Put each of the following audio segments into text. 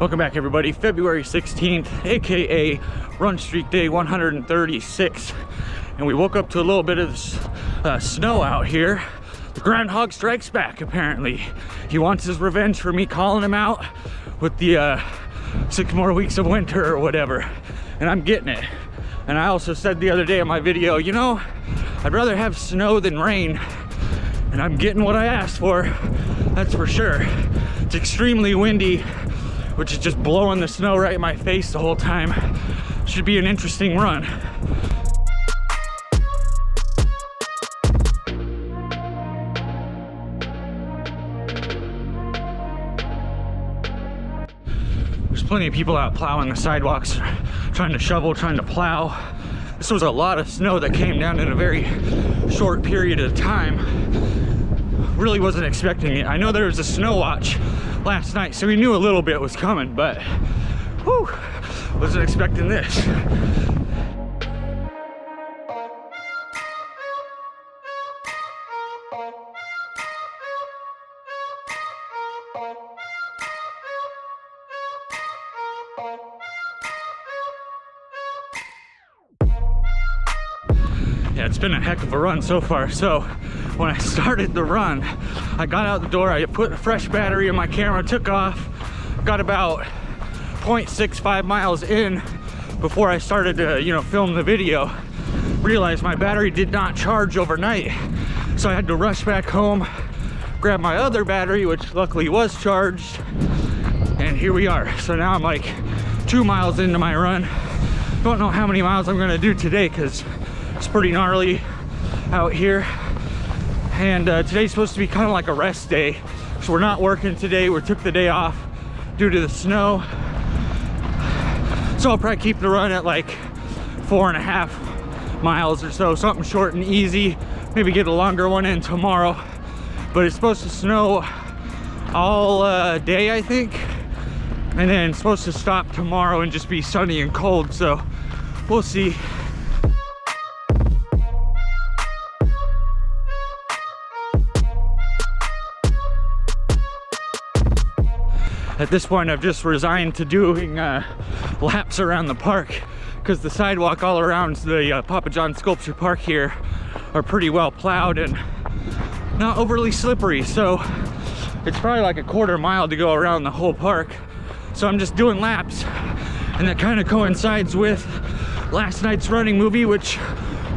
Welcome back, everybody. February 16th, aka Run Streak Day 136. And we woke up to a little bit of snow out here. The Groundhog strikes back, apparently. He wants his revenge for me calling him out with the 6 more weeks of winter or whatever. And I'm getting it. And I also said the other day in my video, you know, I'd rather have snow than rain. And I'm getting what I asked for, that's for sure. It's extremely windy, which is just blowing the snow right in my face the whole time. Should be an interesting run. There's plenty of people out plowing the sidewalks, trying to shovel, trying to plow. This was a lot of snow that came down in a very short period of time. Really wasn't expecting it. I know there was a snow watch last night, so we knew a little bit was coming, but whew, wasn't expecting this. Yeah, it's been a heck of a run so far. So when I started the run, I got out the door, I put a fresh battery in my camera, took off, got about 0.65 miles in before I started to, film the video. Realized my battery did not charge overnight. So I had to rush back home, grab my other battery, which luckily was charged. And here we are. So now I'm like 2 miles into my run. Don't know how many miles I'm gonna do today because it's pretty gnarly out here. And today's supposed to be kind of like a rest day. So we're not working today. We took the day off due to the snow. So I'll probably keep the run at like 4.5 miles or so, something short and easy. Maybe get a longer one in tomorrow. But it's supposed to snow all day, I think. And then it's supposed to stop tomorrow and just be sunny and cold. So we'll see. At this point, I've just resigned to doing laps around the park because the sidewalk all around the Papa John Sculpture Park here are pretty well plowed and not overly slippery. So it's probably like a 1/4 mile to go around the whole park. So I'm just doing laps, and that kind of coincides with last night's running movie, which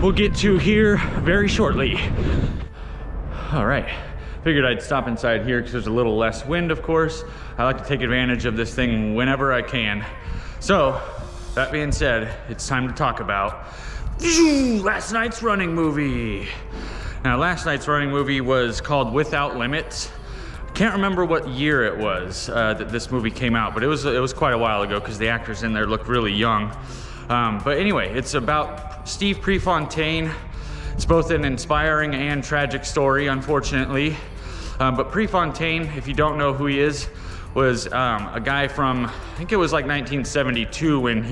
we'll get to here very shortly. All right. Figured I'd stop inside here because there's a little less wind, of course. I like to take advantage of this thing whenever I can. So, that being said, it's time to talk about last night's running movie. Now, last night's running movie was called Without Limits. I can't remember what year it was that this movie came out, but it was quite a while ago because the actors in there looked really young. But anyway, it's about Steve Prefontaine. It's both an inspiring and tragic story, unfortunately. But Prefontaine, if you don't know who he is, was a guy from, I think it was like 1972 when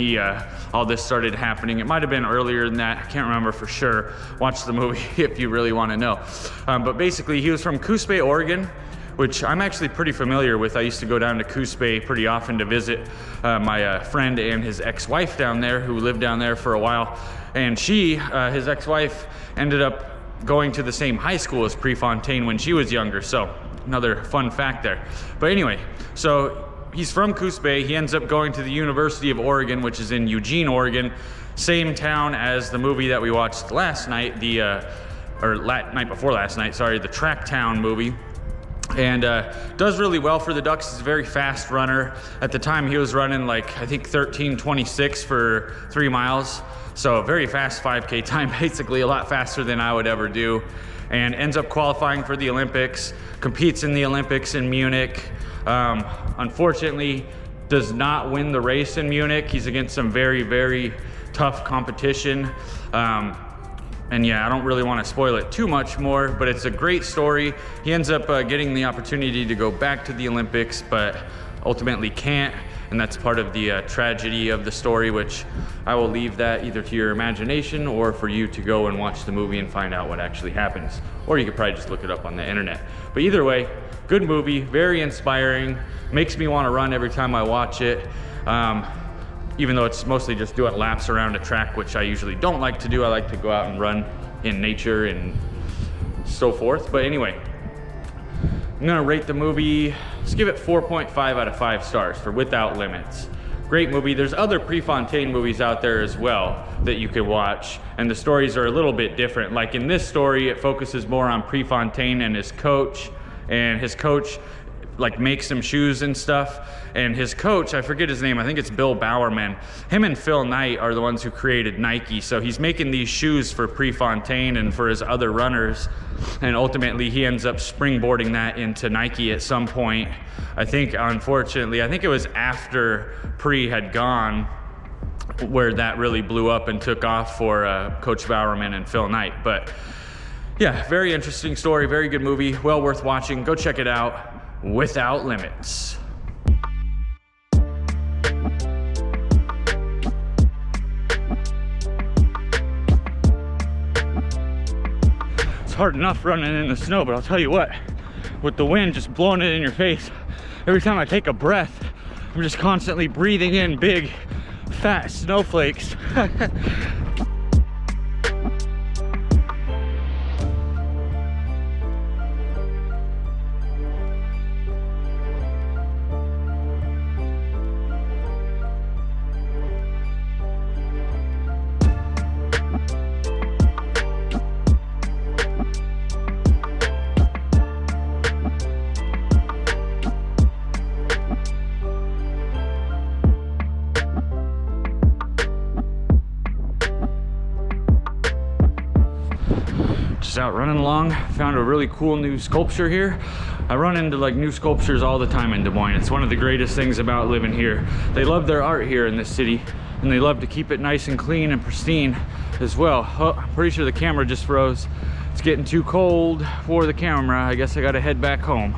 all this started happening. It might have been earlier than that, I can't remember for sure. Watch the movie if you really want to know. But basically, he was from Coos Bay, Oregon, which I'm actually pretty familiar with. I used to go down to Coos Bay pretty often to visit my friend and his ex-wife down there, who lived down there for a while. And she, his ex-wife, ended up going to the same high school as Prefontaine when she was younger. So another fun fact there. But anyway, so he's from Coos Bay. He ends up going to the University of Oregon, which is in Eugene, Oregon. Same town as the movie that we watched last night, night before last night, sorry, the Tracktown movie. And does really well for the Ducks. He's a very fast runner. At the time, he was running like, I think 13:26 for 3 miles. So a very fast 5K time, basically a lot faster than I would ever do. And ends up qualifying for the Olympics, competes in the Olympics in Munich. Unfortunately, does not win the race in Munich. He's against some very, very tough competition. And yeah, I don't really want to spoil it too much more, but it's a great story. He ends up getting the opportunity to go back to the Olympics, but ultimately can't. and that's part of the tragedy of the story, which I will leave that either to your imagination or for you to go and watch the movie and find out what actually happens. Or you could probably just look it up on the internet. But either way, good movie, very inspiring, makes me want to run every time I watch it. Even though it's mostly just doing laps around a track, which I usually don't like to do. I like to go out and run in nature and so forth. But anyway, I'm gonna rate the movie, let's give it 4.5 out of 5 stars for Without Limits. Great movie. There's other Prefontaine movies out there as well that you can watch, and the stories are a little bit different. Like in this story, it focuses more on Prefontaine and his coach like makes him shoes and stuff. And his coach, I forget his name, I think it's Bill Bowerman. Him and Phil Knight are the ones who created Nike. So he's making these shoes for Prefontaine and for his other runners. And ultimately he ends up springboarding that into Nike at some point. I think, unfortunately, I think it was after Pre had gone where that really blew up and took off for Coach Bowerman and Phil Knight. But yeah, very interesting story, very good movie, well worth watching. Go check it out. Without Limits. It's hard enough running in the snow, but I'll tell you what, with the wind just blowing it in your face, every time I take a breath, I'm just constantly breathing in big, fat snowflakes. Out running along, found a really cool new sculpture here. I run into like new sculptures all the time in Des Moines. It's one of the greatest things about living here. They love their art here in this city, and they love to keep it nice and clean and pristine as well. Oh, I'm pretty sure the camera just froze. It's getting too cold for the camera. I guess I gotta head back home.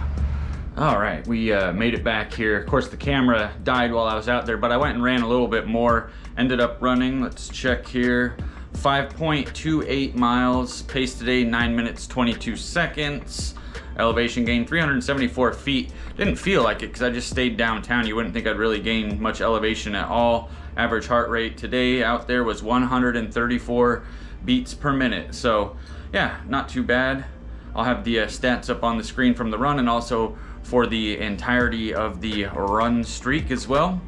All right, we made it back here. Of course, the camera died while I was out there, but I went and ran a little bit more. Ended up running, let's check here, 5.28 miles, pace today 9 minutes 22 seconds, elevation gain 374 feet. Didn't feel like it because I just stayed downtown. You wouldn't think I'd really gain much elevation at all. Average heart rate today out there was 134 beats per minute. So yeah, not too bad. I'll have the stats up on the screen from the run and also for the entirety of the run streak as well.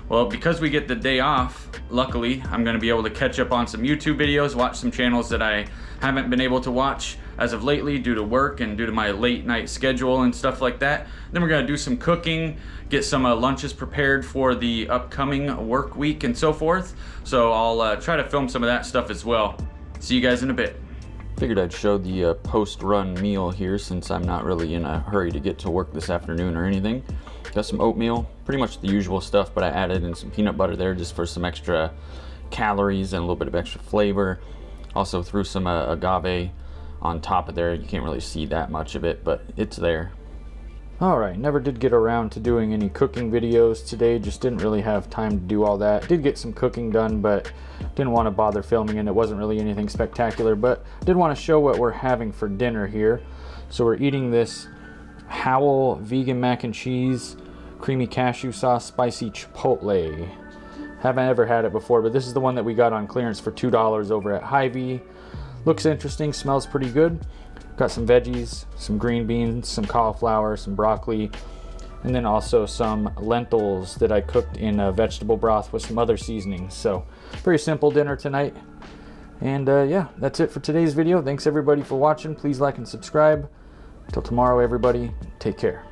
Well, because we get the day off, luckily, I'm gonna be able to catch up on some YouTube videos, watch some channels that I haven't been able to watch as of lately due to work and due to my late night schedule and stuff like that. Then we're gonna do some cooking, get some lunches prepared for the upcoming work week and so forth. So I'll try to film some of that stuff as well. See you guys in a bit. Figured I'd show the post-run meal here since I'm not really in a hurry to get to work this afternoon or anything. Got some oatmeal, pretty much the usual stuff, but I added in some peanut butter there just for some extra calories and a little bit of extra flavor. Also threw some agave on top of there. You can't really see that much of it, but it's there. Alright, never did get around to doing any cooking videos today, just didn't really have time to do all that. Did get some cooking done, but didn't want to bother filming, and it wasn't really anything spectacular, but did want to show what we're having for dinner here. So we're eating this Howell vegan mac and cheese, creamy cashew sauce, spicy chipotle. Haven't ever had it before, but this is the one that we got on clearance for $2 over at Hy-Vee. Looks interesting, smells pretty good. Got some veggies, some green beans, some cauliflower, some broccoli, and then also some lentils that I cooked in a vegetable broth with some other seasonings. So very simple dinner tonight. And yeah, that's it for today's video. Thanks everybody for watching. Please like and subscribe. Till tomorrow, everybody, take care.